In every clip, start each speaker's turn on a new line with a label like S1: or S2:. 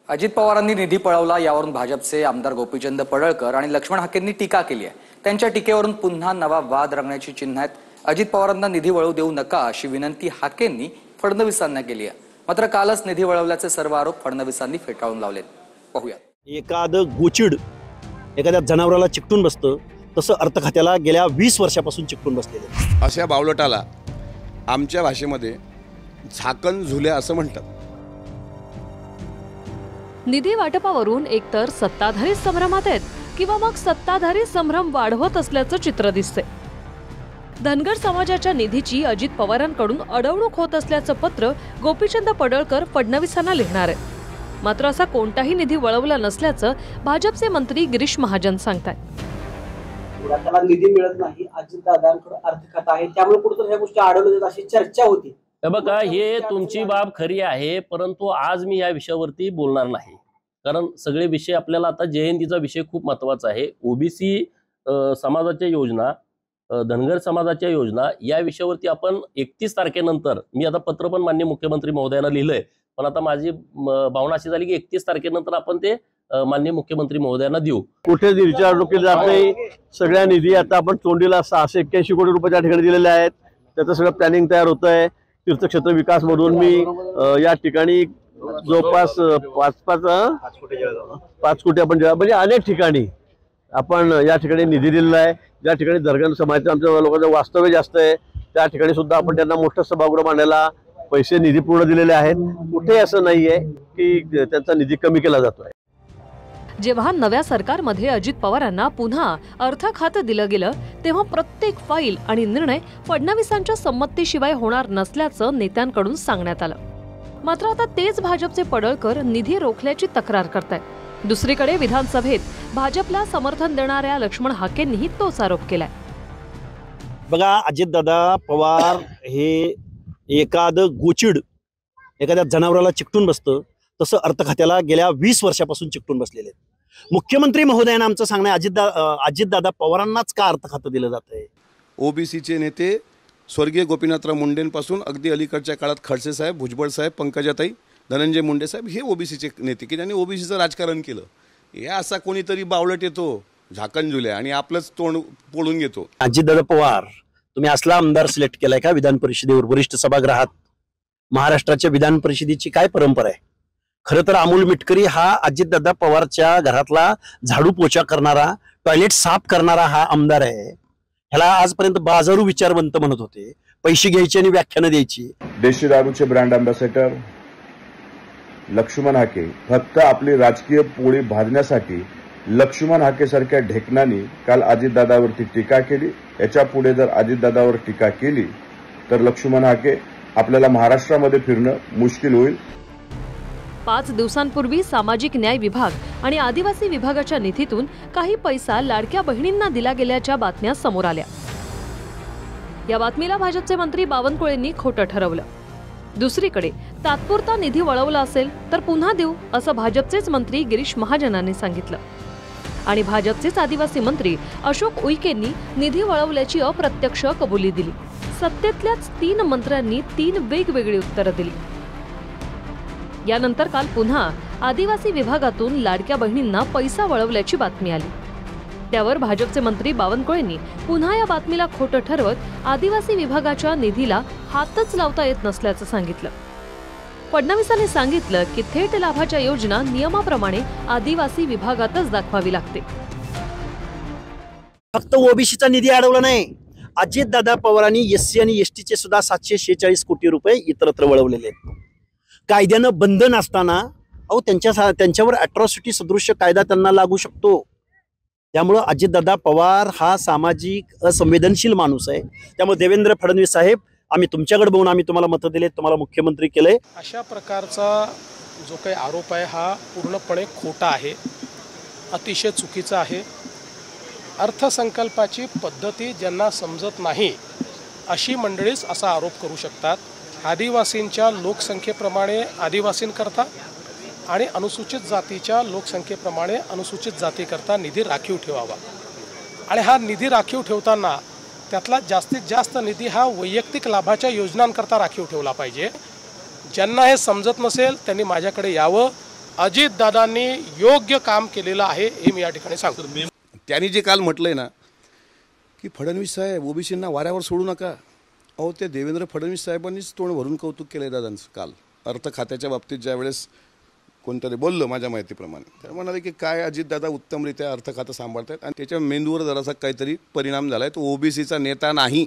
S1: अजित पवारांनी निधी पळवला यावरून भाजपचे आमदार गोपीचंद पडळकर आणि लक्ष्मण हाकेंनी टीका केली आहे। त्यांच्या टीकेवरून पुन्हा नवा वाद रंगण्याची चिन्ह आहेत। अजित पवारांना निधी वळवू देऊ नका अशी विनंती हाकेंनी फडणवीसांना केली आहे। मात्र कालच निधी वळवल्याचे सर्व आरोप फडणवीसांनी फेटाळून लावलेत। पाहूया।
S2: एखादं गोचिड एखाद्या जनावराला चिकटून बसतं तसं अर्थखात्याला गेल्या 20 वर्षापासून चिकटून बसलेले।
S3: अशा बावलटाला आमच्या भाषेमध्ये झाकण झुल्या असं म्हणतात।
S4: निधी वाटपावरून एकतर सत्ताधारी संभ्रमात आहेत किंवा मग सत्ताधारी संभ्रम वाढवत असल्याचं चित्र दिसते। धनगर समाजाच्या निधीची अजित पवारांकडून अडवणूक होत असल्याचं पत्र गोपीचंद पडळकर फडणवीसांना लिहिणार आहेत। मात्र असा कोणताही निधी वळवला नसल्याचं भाजपचे मंत्री गिरीश महाजन सांगतात।
S5: त्याला निधी मिळत नाही, अजितदादांकडे आर्थिक खातं आहे, त्यामुळे कुठेतरी ह्या गोष्टी अडवल्या जातात अशी चर्चा होती।
S6: बघा, हे तुमची बाब खरी आहे, परंतु आज मी या विषयावरती बोलणार नाही, कारण सगळे विषय आपल्याला आता जयंतीचा विषय खूप महत्त्वाचा आहे। ओबीसी समाजाच्या योजना, धनगर समाजाच्या योजना या विषयावरती आपण 31 तारखेनंतर, मी आता पत्र पण माननीय मुख्यमंत्री महोदयांना लिहिलंय, पण आता माझी भावना अशी झाली की 31 तारखेनंतर आपण ते माननीय मुख्यमंत्री महोदयांना देऊ।
S2: कुठे विचार केले जात नाही, सगळ्या निधी आता आपण तोंडीला 681 कोटी रुपये त्या ठिकाणी दिलेले आहेत। त्याचं सगळं प्लॅनिंग तयार होत आहे। तीर्थक्षेत्र विकास म्हणून मी या ठिकाणी जवळपास 5 कोटी आपण म्हणजे अनेक ठिकाणी आपण या ठिकाणी निधी दिलेला आहे। ज्या ठिकाणी धनगर समाजाच्या आमच्या लोकांचं वास्तव्य जास्त आहे त्या ठिकाणी सुद्धा आपण त्यांना मोठं सभागृह बांधायला पैसे निधी पूर्ण दिलेले आहेत। कुठे असं नाहीये की त्यांचा निधी कमी केला जातोय।
S4: जेव्हा नव्या सरकारमध्ये अजित पवारांना पुन्हा अर्थ खातं दिलं गेलं तेव्हा प्रत्येक फाईल आणि निर्णय फडणवीसांच्या संमतीशिवाय होणार नसल्याचं नेत्यांकडून सांगण्यात आलं। मात्र आता तेच भाजपचे पडळकर निधी रोखल्याची तक्रार करतायत। दुसरीकडे विधानसभेत भाजपला समर्थन देणाऱ्या लक्ष्मण हाकेंनीही तोच आरोप केलाय।
S2: बघा, अजितदादा पवार हे एखादं गोचिड एखाद्या जनावराला चिकटून बसतं तसं अर्थखात्याला गेल्या 20 वर्षापासून चिकटून बसलेले आहेत। मुख्यमंत्री महोदयांना आमचं सांगणं अजितदादा पवारांनाच का अर्थ खातं दिलं जात आहे।
S3: ओबीसीचे नेते स्वर्गीय गोपीनाथराव मुंडेंपासून अगदी अलीकडच्या काळात खडसे साहेब, भुजबळ साहेब, पंकजाताई, धनंजय मुंडे साहेब हे ओबीसीचे नेते की ज्यांनी ओबीसीचं राजकारण केलं। हे असा कोणीतरी बावळट येतो झाकण झुल्या आणि आपलंच तोंड पोळून घेतो।
S2: अजितदादा पवार, तुम्ही असला आमदार सिलेक्ट केलाय का विधान परिषदेवर वरिष्ठ सभागृहात? महाराष्ट्राच्या विधान परिषदेची काय परंपरा आहे? खरं तर अमोल मिटकरी हा अजितदादा पवारच्या घरातला झाडू पोछा करणारा, टॉयलेट साफ करणारा हा आमदार आहे। ह्याला आजपर्यंत बाजारू विचारवंत म्हणत होते, पैसे घ्यायची आणि व्याख्यानं द्यायची।
S7: देशी दारूचे ब्रँड अँबॅसेडर लक्ष्मण हाके फक्त आपली राजकीय पोळी भाजण्यासाठी लक्ष्मण हाके सारख्या ढेकणांनी काल अजितदादावरती टीका केली। याच्या पुढे जर अजितदादावर टीका केली तर लक्ष्मण हाके आपल्याला महाराष्ट्रामध्ये फिरणं मुश्किल होईल।
S4: 5 दिवसांपूर्वी सामाजिक न्याय विभाग आणि आदिवासी विभागाच्या निधीतून काही पैसा लाडक्या बहिणींना दिला गेल्याच्या बातम्या समोर आल्या। या बातमीला भाजपचे मंत्री बावनकुळेंनी खोटं ठरवलं। दुसरीकडे तात्पुरता निधी वळवला असेल तर पुन्हा देऊ असं भाजपचेच मंत्री गिरीश महाजनांनी सांगितलं। आणि भाजपचेच आदिवासी मंत्री अशोक उईकेंनी निधी वळवल्याची अप्रत्यक्ष कबुली दिली। सत्तेतल्याच 3 मंत्र्यांनी 3 वेगवेगळी उत्तरं दिली। यानंतर काल पुन्हा आदिवासी विभागातून लाडक्या बहिणींना पैसा वळवल्याची बातमी आली। त्यावर भाजपचे मंत्री बावनकुळेंनी पुन्हा या बातमीला खोटं ठरवत आदिवासी विभागाच्या निधीला हातच लावता येत नसल्याचं सांगितलं। फडणवीसांनी सांगितलं की थेट लाभाच्या योजना नियमाप्रमाणे आदिवासी विभागातच दाखवावी लागते।
S2: फक्त ओबीसीचा निधी अडवला नाही, अजितदादा पवारांनी एससी आणि एसटीचे सुद्धा 746 कोटी रुपये इतरत्र वळवलेले आहेत। कायद्यानं बंधन असताना त्यांच्यावर अट्रॉसिटी सदृश्य कायदा त्यांना लागू शकतो। त्यामुळे अजितदादा पवार हा सामाजिक असंवेदनशील माणूस आहे। त्यामुळे देवेंद्र फडणवीस साहेब, आम्ही तुमच्याकडे बघून आम्ही तुम्हाला मतं दिले, तुम्हाला मुख्यमंत्री केलंय।
S8: अशा प्रकारचा जो काही आरोप आहे हा पूर्णपणे खोटा आहे, अतिशय चुकीचा आहे। अर्थसंकल्पाची पद्धती ज्यांना समजत नाही अशी मंडळीच असा आरोप करू शकतात। आदिवासींच्या लोकसंख्येप्रमाणे आदिवासींकरता आणि अनुसूचित जातीच्या लोकसंख्येप्रमाणे अनुसूचित जातीकरता निधी राखीव ठेवावा। आणि हा निधी राखीव ठेवताना त्यातला जास्तीत जास्त निधी हा वैयक्तिक लाभाच्या योजनांकरता राखीव ठेवला पाहिजे। ज्यांना हे समजत नसेल त्यांनी माझ्याकडे यावं, अजितदादांनी योग्य काम केलेलं आहे हे मी या ठिकाणी सांगतो.
S3: त्यांनी जे काल म्हटलंय ना की फडणवीस साहेब ओबीसींना वाऱ्यावर सोडू नका, अहो ते देवेंद्र फडणवीस साहेबांनीच तोंड भरून कौतुक केलंय दादांचं. काल अर्थ खात्याच्या बाबतीत ज्यावेळेस कोणतरी बोललं माझ्या माहितीप्रमाणे, तर म्हणाले की काय अजितदादा उत्तमरित्या अर्थ खातं सांभाळतात आणि त्याच्या मेंदूवर जरासा काहीतरी परिणाम झालाय. तो ओबीसीचा नेता नाही.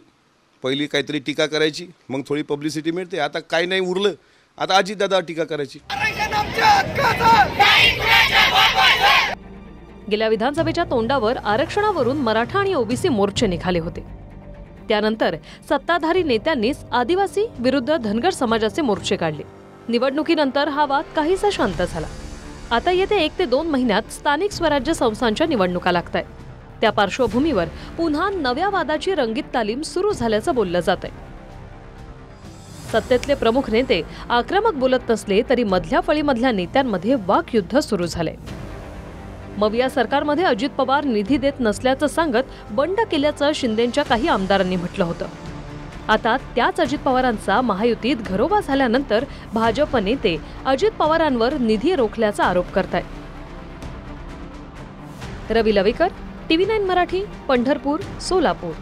S3: पहिली काहीतरी टीका करायची, मग थोडी पब्लिसिटी मिळते. आता काही नाही उरलं, आता अजितदादा टीका करायची.
S4: गेल्या विधानसभेच्या तोंडावर आरक्षणावरून मराठा आणि ओबीसी मोर्चे निघाले होते. त्यानंतर सत्ताधारी नेत्यांनीच आदिवासी विरुद्ध धनगर समाजाचे मोर्चे काढले. निवडणुकीनंतर हा वाद काहीसा शांत झाला. आता येत्या 1 ते 2 महिन्यात स्थानिक स्वराज्य संस्थांच्या निवडणुका लागतायत. त्या पार्श्वभूमीवर पुन्हा नव्या वादाची रंगीत तालीम सुरू झाल्याचं बोललं जात आहे. सत्तेतले प्रमुख नेते आक्रमक बोलत नसले तरी मधल्या फळीमधल्या नेत्यांमध्ये वाकयुद्ध सुरू झालंय. मग या सरकारमध्ये अजित पवार निधी देत नसल्याचं सांगत बंड केल्याचं शिंदेंच्या काही आमदारांनी म्हटलं होतं. आता त्याच अजित पवारांचा महायुतीत घरोबा झाल्यानंतर भाजप नेते अजित पवारांवर निधी रोखल्याचा आरोप करतायत. रवी लवेकर, TV9 मराठी, पंढरपूर, सोलापूर.